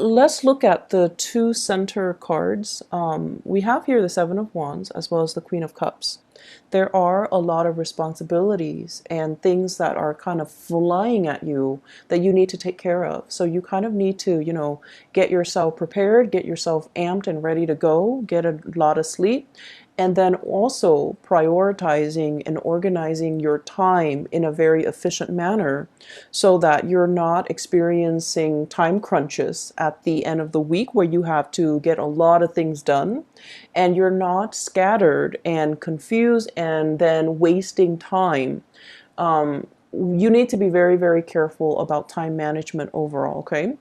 let's look at the two center cards. We have here the Seven of Wands as well as the Queen of Cups. There are a lot of responsibilities and things that are kind of flying at you that you need to take care of. So you kind of need to, get yourself prepared, get yourself amped and ready to go, get a lot of sleep, and then also prioritizing and organizing your time in a very efficient manner so that you're not experiencing time crunches at the end of the week where you have to get a lot of things done and you're not scattered and confused and then wasting time. You need to be very, very careful about time management overall, okay?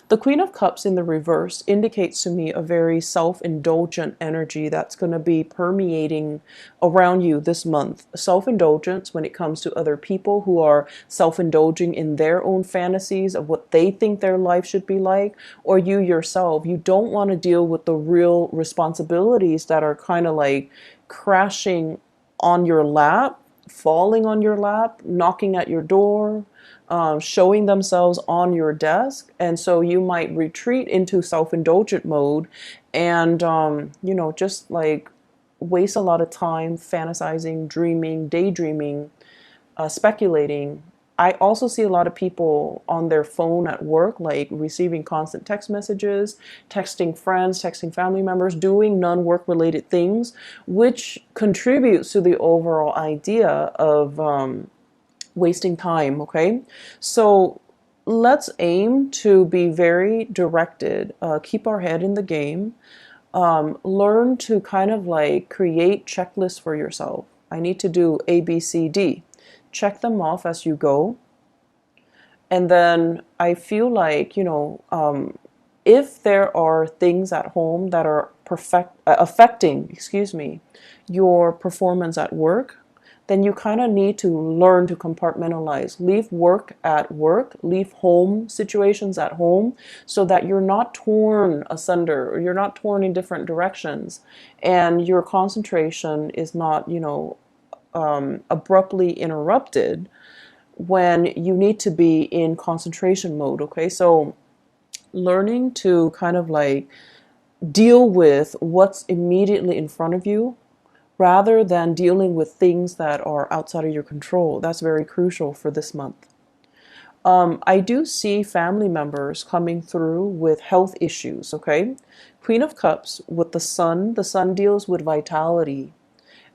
The Queen of Cups in the reverse indicates to me a very self-indulgent energy that's going to be permeating around you this month. Self-indulgence when it comes to other people who are self-indulging in their own fantasies of what they think their life should be like, or you yourself. You don't want to deal with the real responsibilities that are kind of like crashing on your lap, falling on your lap, knocking at your door, showing themselves on your desk. And so you might retreat into self-indulgent mode and, just like waste a lot of time fantasizing, dreaming, daydreaming, speculating. I also see a lot of people on their phone at work, like receiving constant text messages, texting friends, texting family members, doing non-work related things, which contributes to the overall idea of wasting time, okay? So let's aim to be very directed, keep our head in the game, learn to kind of like create checklists for yourself. I need to do A, B, C, D. Check them off as you go. And then I feel like, if there are things at home that are affecting, your performance at work, then you kind of need to learn to compartmentalize. Leave work at work, leave home situations at home so that you're not torn asunder or you're not torn in different directions and your concentration is not, abruptly interrupted when you need to be in concentration mode, okay? So learning to kind of like deal with what's immediately in front of you rather than dealing with things that are outside of your control. That's very crucial for this month. I do see family members coming through with health issues, okay? Queen of Cups with the Sun. The Sun deals with vitality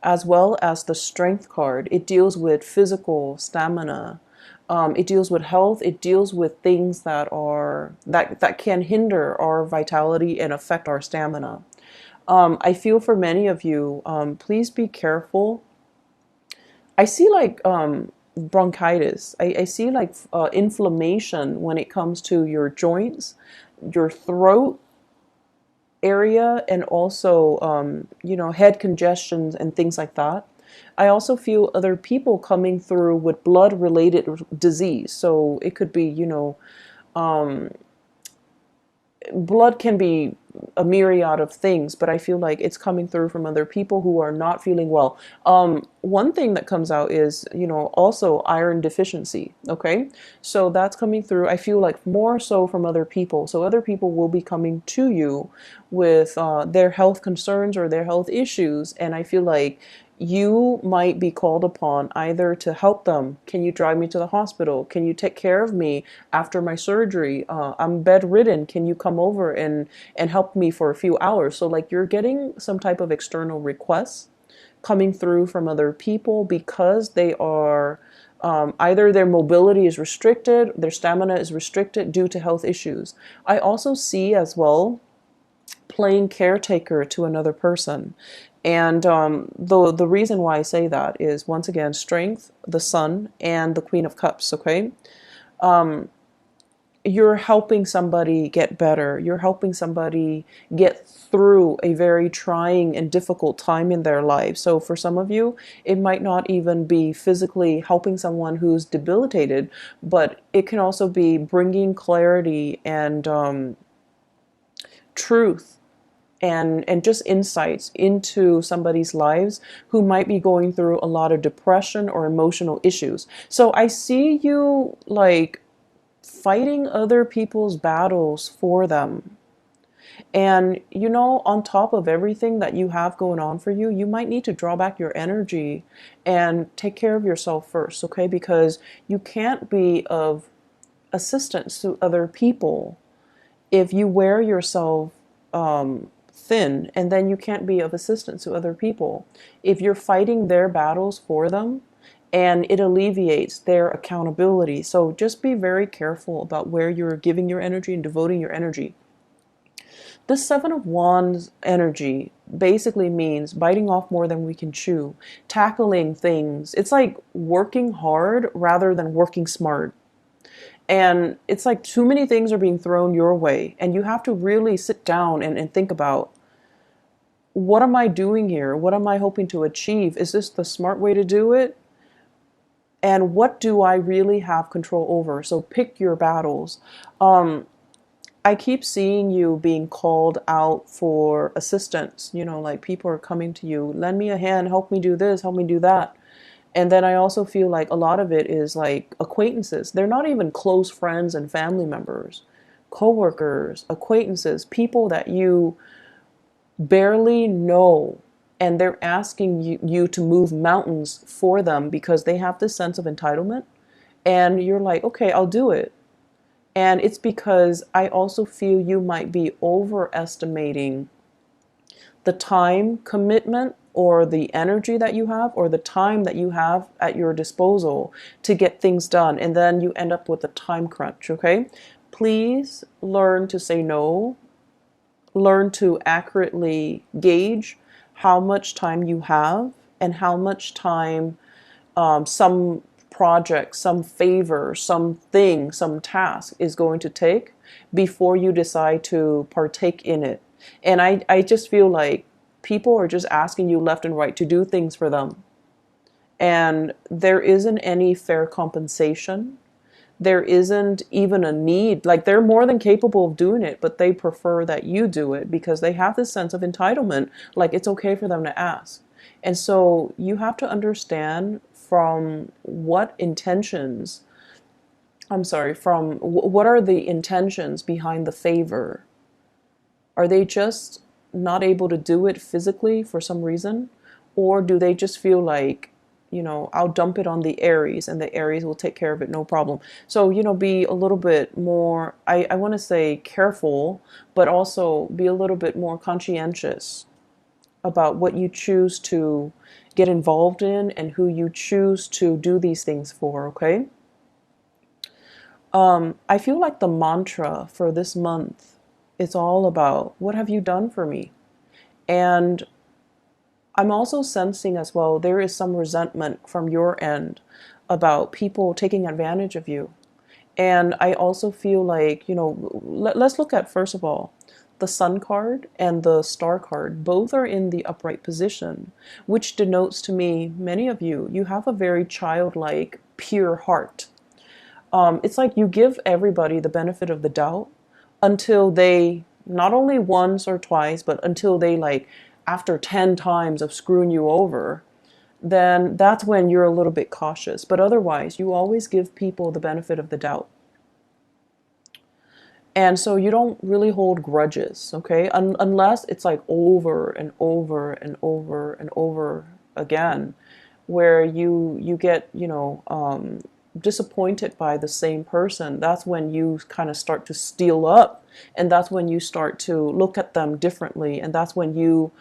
as well as the Strength card. It deals with physical stamina. It deals with health. It deals with things that are that can hinder our vitality and affect our stamina. I feel for many of you, please be careful. I see like bronchitis. I see like inflammation when it comes to your joints, your throat area, and also, head congestions and things like that. I also feel other people coming through with blood related disease. So it could be, um, blood can be a myriad of things, but I feel like it's coming through from other people who are not feeling well. One thing that comes out is, also iron deficiency. Okay. So that's coming through. I feel like more so from other people. So other people will be coming to you with their health concerns or their health issues. And I feel like you might be called upon either to help them. Can you drive me to the hospital? Can you take care of me after my surgery? I'm bedridden. Can you come over and help me for a few hours? So like you're getting some type of external requests coming through from other people because they are either their mobility is restricted, their stamina is restricted due to health issues. I also see as well playing caretaker to another person. And the reason why I say that is, once again, Strength, the Sun, and the Queen of Cups, okay? You're helping somebody get better. You're helping somebody get through a very trying and difficult time in their life. So for some of you, it might not even be physically helping someone who's debilitated, but it can also be bringing clarity and truth and just insights into somebody's lives who might be going through a lot of depression or emotional issues. So I see you like fighting other people's battles for them. And, you know, on top of everything that you have going on for you, you might need to draw back your energy and take care of yourself first, okay? Because you can't be of assistance to other people if you wear yourself thin, and then you can't be of assistance to other people. If you're fighting their battles for them, and it alleviates their accountability. So just be very careful about where you're giving your energy and devoting your energy. The Seven of Wands energy basically means biting off more than we can chew, tackling things. It's like working hard rather than working smart. And it's like too many things are being thrown your way, and you have to really sit down and think about, what am I doing here? What am I hoping to achieve? Is this the smart way to do it? And what do I really have control over? So pick your battles. I keep seeing you being called out for assistance. You know, like people are coming to you, lend me a hand, help me do this, help me do that. And then I also feel like a lot of it is like acquaintances. They're not even close friends and family members, coworkers, acquaintances, people that you barely know. And they're asking you to move mountains for them because they have this sense of entitlement. And you're like, okay, I'll do it. And it's because I also feel you might be overestimating the time commitment or the energy that you have or the time that you have at your disposal to get things done. And then you end up with a time crunch, okay? Please learn to say no. Learn to accurately gauge how much time you have and how much time some project, some favor, something, some task is going to take before you decide to partake in it. And I just feel like people are just asking you left and right to do things for them. And there isn't any fair compensation. There isn't even a need. Like, they're more than capable of doing it, but they prefer that you do it because they have this sense of entitlement. Like, it's okay for them to ask. And so you have to understand from what intentions, I'm sorry, from what are the intentions behind the favor? Are they just not able to do it physically for some reason? Or do they just feel like, you know, I'll dump it on the ARIES and the ARIES will take care of it, no problem. So, you know, be a little bit more, I want to say careful, but also be a little bit more conscientious about what you choose to get involved in and who you choose to do these things for, okay? I feel like the mantra for this month is all about, what have you done for me? And I'm also sensing as well, there is some resentment from your end about people taking advantage of you. And I also feel like, you know, let's look at, first of all, the Sun card and the Star card. Both are in the upright position, which denotes to me, many of you, you have a very childlike, pure heart. It's like you give everybody the benefit of the doubt until they, not only once or twice, but until they, like, after 10 times of screwing you over, then that's when you're a little bit cautious. But otherwise, you always give people the benefit of the doubt. And so you don't really hold grudges, okay? Unless it's like over and over and over and over again, where you get, you know, disappointed by the same person. That's when you kind of start to steel up, and that's when you start to look at them differently, and that's when you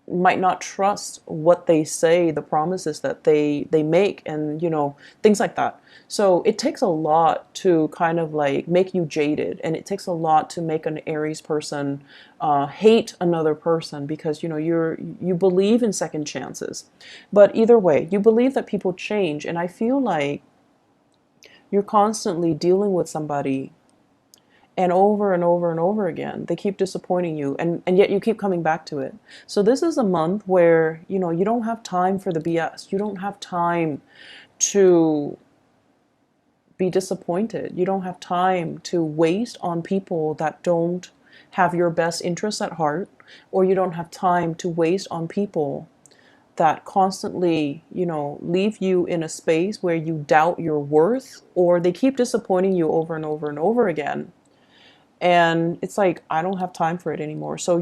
might not trust what they say, the promises that they make, and, you know, things like that. So it takes a lot to kind of like make you jaded, and it takes a lot to make an Aries person hate another person, because, you know, you believe in second chances. But either way, you believe that people change, and I feel like you're constantly dealing with somebody, and over and over and over again they keep disappointing you, and yet you keep coming back to it. So this is a month where, you know, you don't have time for the BS. You don't have time to be disappointed. You don't have time to waste on people that don't have your best interests at heart, or you don't have time to waste on people that constantly, leave you in a space where you doubt your worth, or they keep disappointing you over and over and over again. And it's like, I don't have time for it anymore. So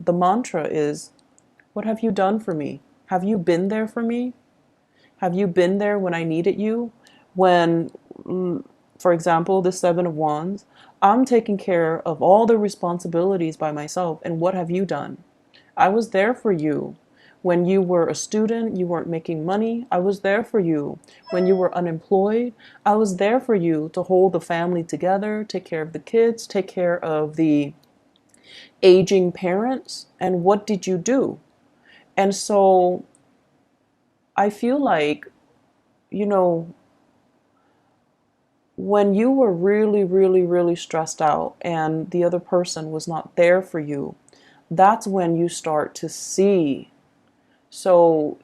the mantra is, what have you done for me? Have you been there for me? Have you been there when I needed you? When, for example, the Seven of Wands, I'm taking care of all the responsibilities by myself. And what have you done? I was there for you. When you were a student, you weren't making money. I was there for you. When you were unemployed, I was there for you to hold the family together, take care of the kids, take care of the aging parents. And what did you do? And so I feel like, you know, when you were really, really, really stressed out and the other person was not there for you, that's when you start to see. So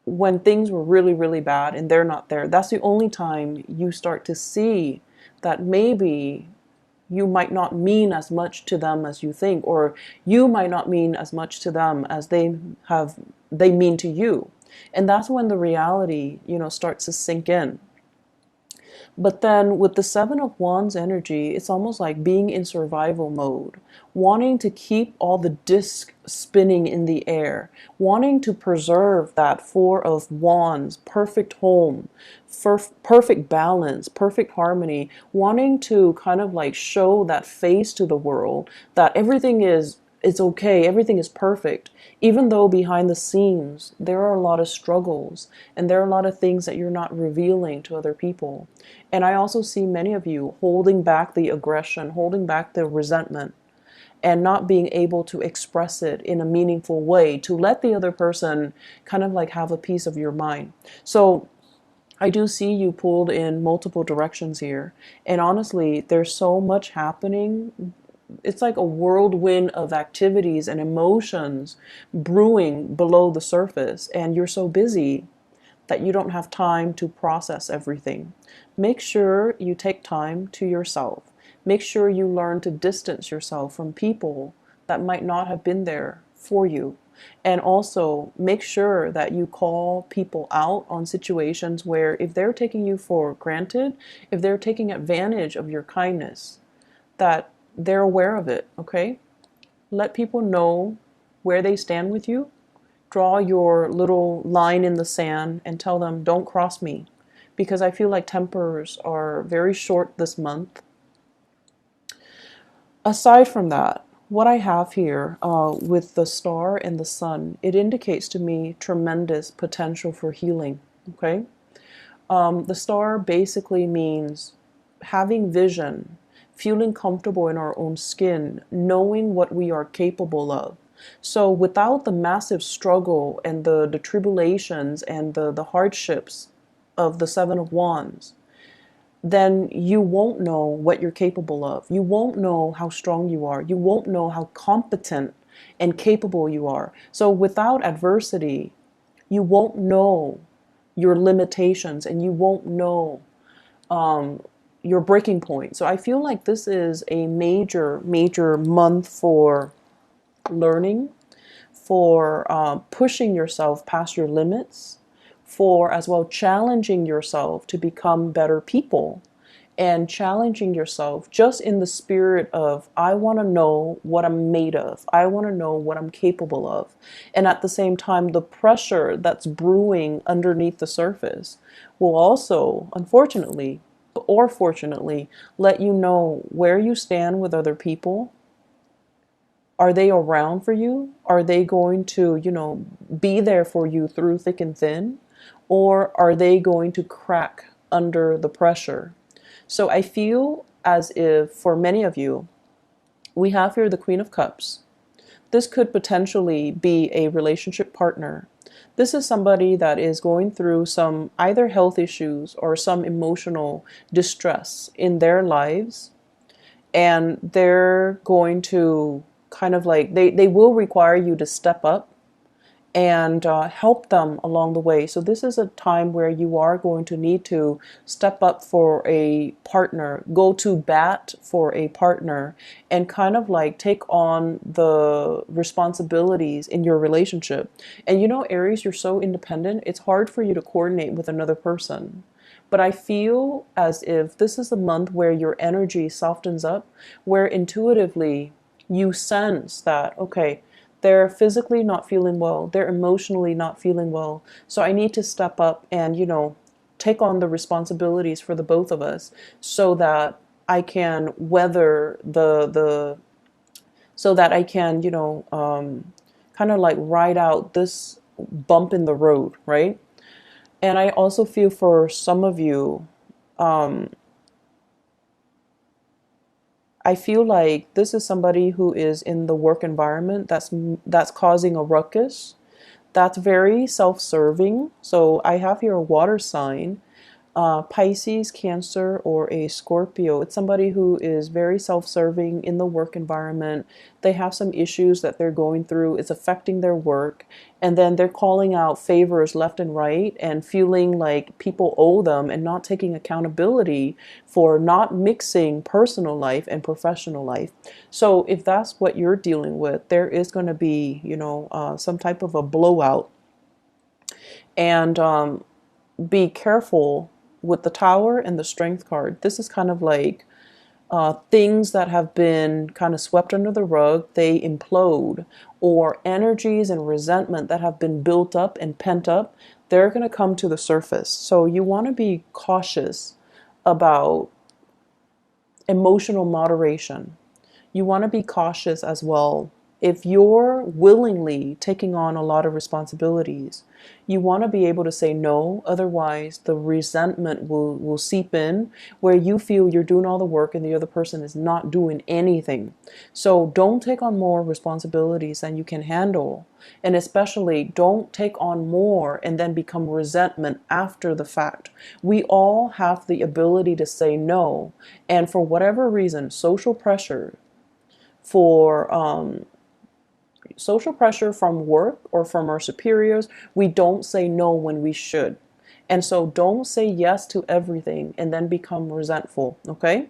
when things were really, really bad and they're not there, that's the only time you start to see that maybe you might not mean as much to them as you think, or you might not mean as much to them as they mean to you. And that's when the reality, starts to sink in. But then with the Seven of Wands energy, it's almost like being in survival mode, wanting to keep all the discs spinning in the air, wanting to preserve that Four of Wands, perfect home, perfect balance, perfect harmony, wanting to kind of like show that face to the world that everything is it's okay, everything is perfect, even though behind the scenes there are a lot of struggles and there are a lot of things that you're not revealing to other people. And I also see many of you holding back the aggression, holding back the resentment, and not being able to express it in a meaningful way to let the other person kind of like have a piece of your mind. So I do see you pulled in multiple directions here. And honestly, there's so much happening. It's like a whirlwind of activities and emotions brewing below the surface, and you're so busy that you don't have time to process everything. Make sure you take time to yourself. Make sure you learn to distance yourself from people that might not have been there for you. And also make sure that you call people out on situations where if they're taking you for granted, if they're taking advantage of your kindness, that they're aware of it, okay? Let people know where they stand with you. Draw your little line in the sand and tell them, don't cross me. Because I feel like tempers are very short this month. Aside from that, what I have here with the star and the sun, it indicates to me tremendous potential for healing, okay? The star basically means having vision, feeling comfortable in our own skin, knowing what we are capable of. So without the massive struggle and the tribulations and the hardships of the Seven of Wands, then you won't know what you're capable of. You won't know how strong you are. You won't know how competent and capable you are. So without adversity, you won't know your limitations and you won't know your breaking point. So I feel like this is a major, major month for learning, for pushing yourself past your limits, for as well challenging yourself to become better people, and challenging yourself just in the spirit of, I want to know what I'm made of. I want to know what I'm capable of. And at the same time, the pressure that's brewing underneath the surface will also, unfortunately, or fortunately, let you know where you stand with other people. Are they around for you? Are they going to, be there for you through thick and thin? Or are they going to crack under the pressure? So I feel as if for many of you, we have here the Queen of Cups. This could potentially be a relationship partner. This is somebody that is going through some either health issues or some emotional distress in their lives. And they're going to kind of like, they will require you to step up and help them along the way. So this is a time where you are going to need to step up for a partner, go to bat for a partner, and kind of like take on the responsibilities in your relationship. And you know, Aries, you're so independent, it's hard for you to coordinate with another person. But I feel as if this is a month where your energy softens up, where intuitively you sense that, okay, they're physically not feeling well, they're emotionally not feeling well. So I need to step up and, take on the responsibilities for the both of us so that I can weather so that I can, kind of like ride out this bump in the road, right? And I also feel for some of you, I feel like this is somebody who is in the work environment that's causing a ruckus. That's very self-serving. So I have here a water sign, Pisces, Cancer, or a Scorpio. It's somebody who is very self-serving in the work environment. They have some issues that they're going through. It's affecting their work. And then they're calling out favors left and right and feeling like people owe them and not taking accountability for not mixing personal life and professional life. So if that's what you're dealing with, there is going to be, some type of a blowout. And be careful with the Tower and the Strength card. This is kind of like things that have been kind of swept under the rug, they implode, or energies and resentment that have been built up and pent up, they're going to come to the surface. So you want to be cautious about emotional moderation. You want to be cautious as well. If you're willingly taking on a lot of responsibilities, you want to be able to say no. Otherwise, the resentment will seep in where you feel you're doing all the work and the other person is not doing anything. So don't take on more responsibilities than you can handle. And especially don't take on more and then become resentment after the fact. We all have the ability to say no. And for whatever reason, for social pressure from work or from our superiors, we don't say no when we should. And so don't say yes to everything and then become resentful, okay?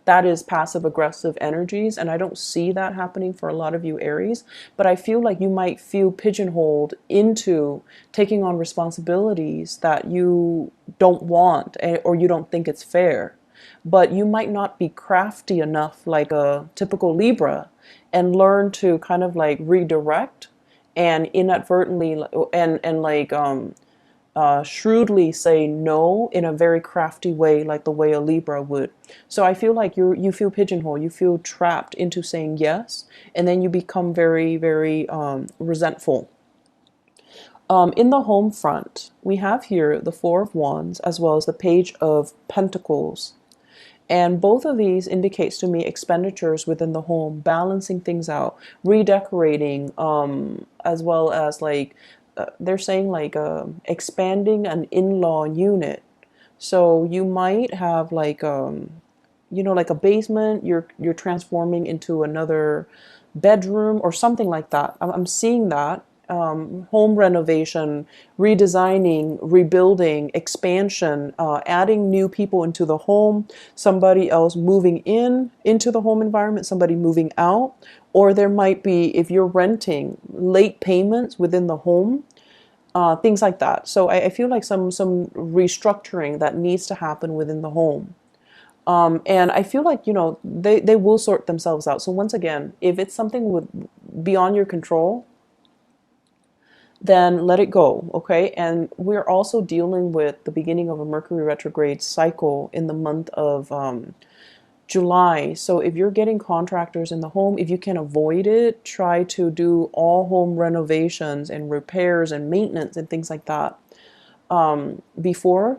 That is passive aggressive energies, and I don't see that happening for a lot of you Aries, but I feel like you might feel pigeonholed into taking on responsibilities that you don't want or you don't think it's fair. But you might not be crafty enough like a typical Libra and learn to kind of like redirect and inadvertently and like shrewdly say no in a very crafty way, like the way a Libra would. So I feel like you feel pigeonholed, you feel trapped into saying yes, and then you become very, very resentful. In the home front, we have here the Four of Wands as well as the Page of Pentacles. And both of these indicates to me expenditures within the home, balancing things out, redecorating, as well as like they're saying like expanding an in-law unit. So you might have like like a basement you're transforming into another bedroom or something like that. I'm seeing that. Home renovation, redesigning, rebuilding, expansion, adding new people into the home, somebody else moving into the home environment, somebody moving out, or there might be, if you're renting, late payments within the home, things like that. So I feel like some restructuring that needs to happen within the home. And I feel like, they will sort themselves out. So once again, if it's something beyond your control, then let it go, okay? And we're also dealing with the beginning of a Mercury retrograde cycle in the month of July. So if you're getting contractors in the home, if you can avoid it, try to do all home renovations and repairs and maintenance and things like that before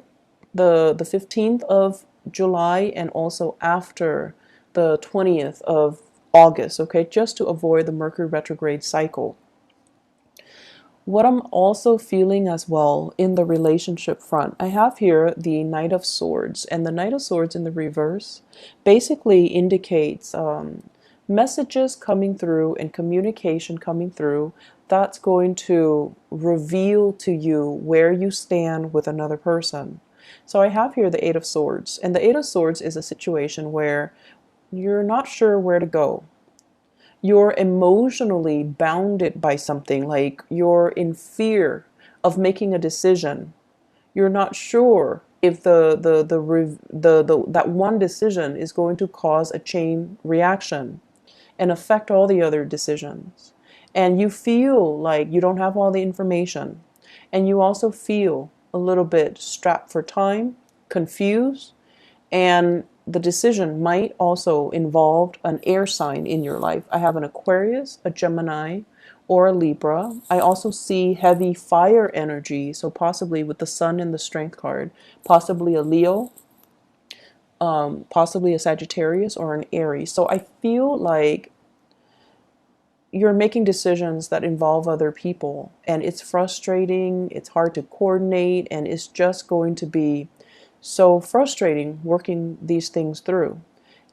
the 15th of July and also after the 20th of August, okay? Just to avoid the Mercury retrograde cycle. What I'm also feeling as well in the relationship front, I have here the Knight of Swords, and the Knight of Swords in the reverse basically indicates messages coming through and communication coming through that's going to reveal to you where you stand with another person. So I have here the Eight of Swords, and the Eight of Swords is a situation where you're not sure where to go. You're emotionally bounded by something, like you're in fear of making a decision. You're not sure if that one decision is going to cause a chain reaction and affect all the other decisions. And you feel like you don't have all the information. And you also feel a little bit strapped for time, confused, and the decision might also involve an air sign in your life. I have an Aquarius, a Gemini, or a Libra. I also see heavy fire energy, so possibly with the Sun in the Strength card, possibly a Leo, possibly a Sagittarius, or an Aries. So I feel like you're making decisions that involve other people, and it's frustrating, it's hard to coordinate, and it's just going to be so frustrating working these things through.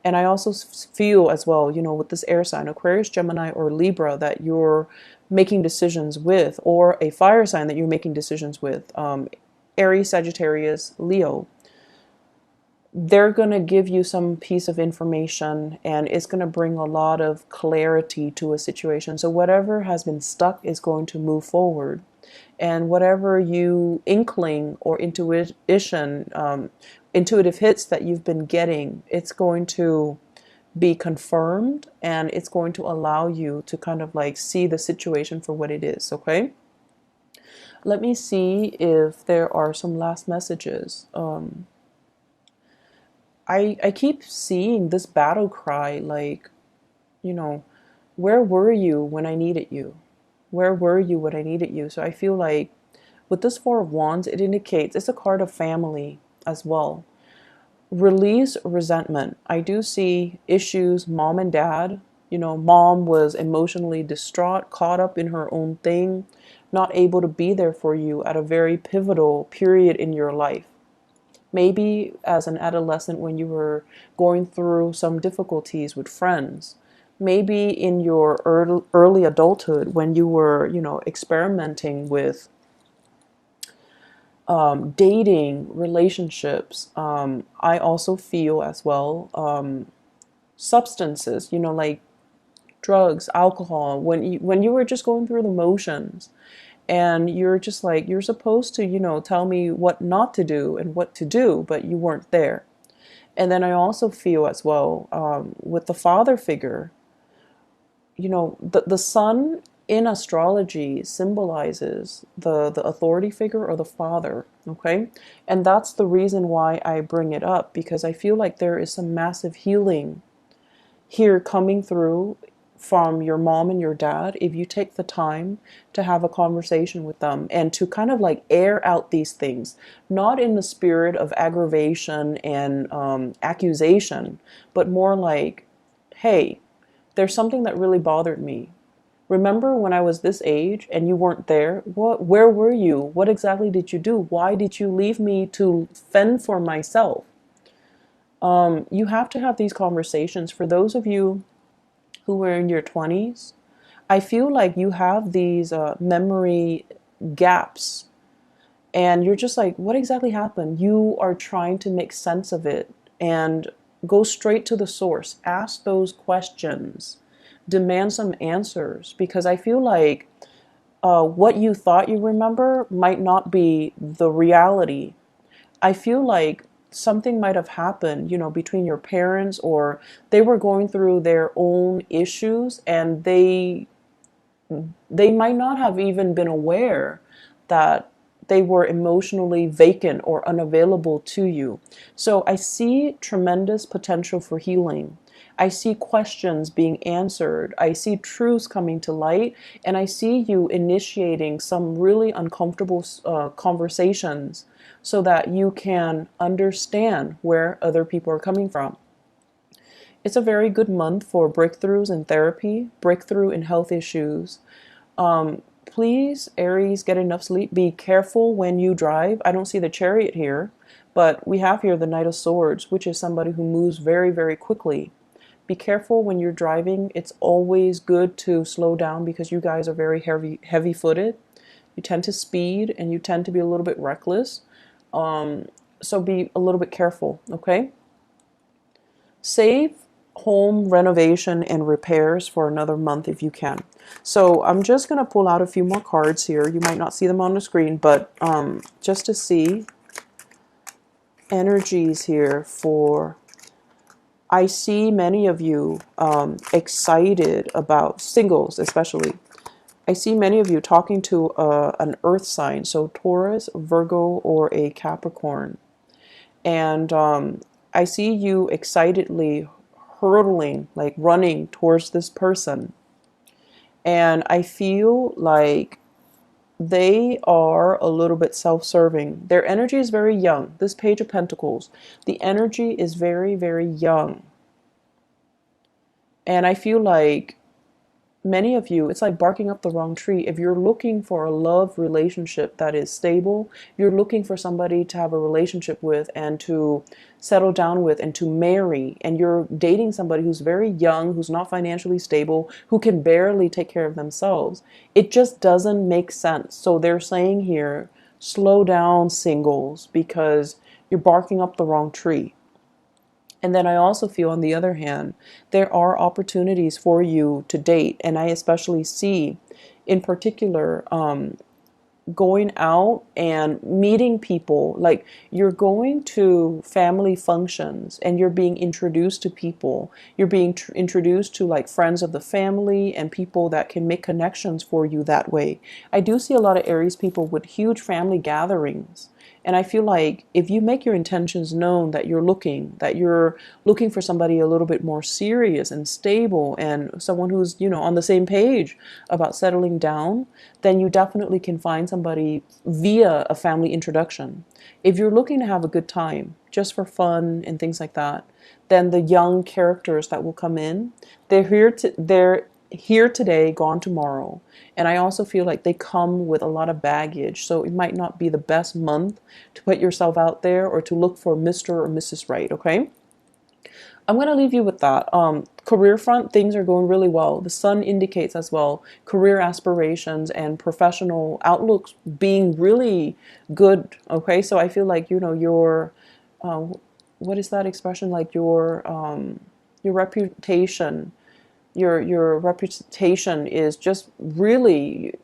And I also feel as well, with this air sign, Aquarius, Gemini, or Libra, that you're making decisions with, or a fire sign that you're making decisions with, Aries, Sagittarius, Leo, they're going to give you some piece of information, and it's going to bring a lot of clarity to a situation. So whatever has been stuck is going to move forward. And whatever you inkling or intuition, intuitive hits that you've been getting, it's going to be confirmed, and it's going to allow you to kind of like see the situation for what it is, okay? Let me see if there are some last messages. I keep seeing this battle cry, like, where were you when I needed you? Where were you when I needed you? So I feel like with this Four of Wands, it indicates it's a card of family as well. Release resentment. I do see issues, mom and dad. Mom was emotionally distraught, caught up in her own thing, not able to be there for you at a very pivotal period in your life. Maybe as an adolescent when you were going through some difficulties with friends. Maybe in your early adulthood when you were, experimenting with dating, relationships. I also feel as well substances, like drugs, alcohol, when you were just going through the motions. And you're just like, you're supposed to, tell me what not to do and what to do, but you weren't there. And then I also feel as well with the father figure, the sun in astrology symbolizes the authority figure or the father, okay? And that's the reason why I bring it up, because I feel like there is some massive healing here coming through from your mom and your dad if you take the time to have a conversation with them and to kind of like air out these things, not in the spirit of aggravation and accusation, but more like, hey, there's something that really bothered me. Remember when I was this age and you weren't there? Where were you? What exactly did you do? Why did you leave me to fend for myself? You have to have these conversations. For those of you who were in your 20s, I feel like you have these memory gaps, and you're just like, what exactly happened? You are trying to make sense of it and go straight to the source. Ask those questions. Demand some answers, because I feel like what you thought you remember might not be the reality. I feel like something might have happened, between your parents, or they were going through their own issues, and they might not have even been aware that they were emotionally vacant or unavailable to you. So I see tremendous potential for healing. I see questions being answered. I see truths coming to light, and I see you initiating some really uncomfortable conversations so that you can understand where other people are coming from. It's a very good month for breakthroughs in therapy, breakthrough in health issues. Please, Aries, get enough sleep. Be careful when you drive. I don't see the Chariot here, but we have here the Knight of Swords, which is somebody who moves very, very quickly. Be careful when you're driving. It's always good to slow down because you guys are very heavy footed. You tend to speed and you tend to be a little bit reckless. So be a little bit careful, okay? Save home renovation and repairs for another month if you can. So I'm just going to pull out a few more cards here. You might not see them on the screen, but just to see energies here for, I see many of you excited about singles, especially. I see many of you talking to an earth sign, so Taurus, Virgo, or a Capricorn. And I see you excitedly hurtling, like running towards this person. And I feel like they are a little bit self-serving. Their energy is very young. This Page of Pentacles, the energy is very, very young. And I feel like many of you, it's like barking up the wrong tree. If you're looking for a love relationship that is stable, you're looking for somebody to have a relationship with and to settle down with and to marry, and you're dating somebody who's very young, who's not financially stable, who can barely take care of themselves, it just doesn't make sense. So they're saying here, slow down, singles, because you're barking up the wrong tree. And then I also feel, on the other hand, there are opportunities for you to date. And I especially see, in particular, going out and meeting people. Like, you're going to family functions and you're being introduced to people. You're being introduced to like friends of the family and people that can make connections for you that way. I do see a lot of Aries people with huge family gatherings. And I feel like if you make your intentions known that you're looking for somebody a little bit more serious and stable and someone who's, on the same page about settling down, then you definitely can find somebody via a family introduction. If you're looking to have a good time, just for fun and things like that, then the young characters that will come in, they're here today, gone tomorrow. And I also feel like they come with a lot of baggage. So it might not be the best month to put yourself out there or to look for Mr. or Mrs. Right, okay? I'm going to leave you with that. Career front, things are going really well. The sun indicates as well career aspirations and professional outlooks being really good, okay? So I feel like, your, what is that expression? Like your reputation, your reputation is just really,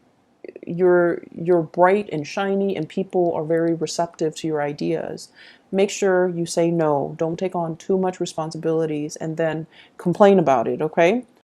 you're bright and shiny and people are very receptive to your ideas. Make sure you say no. Don't take on too much responsibilities and then complain about it, okay?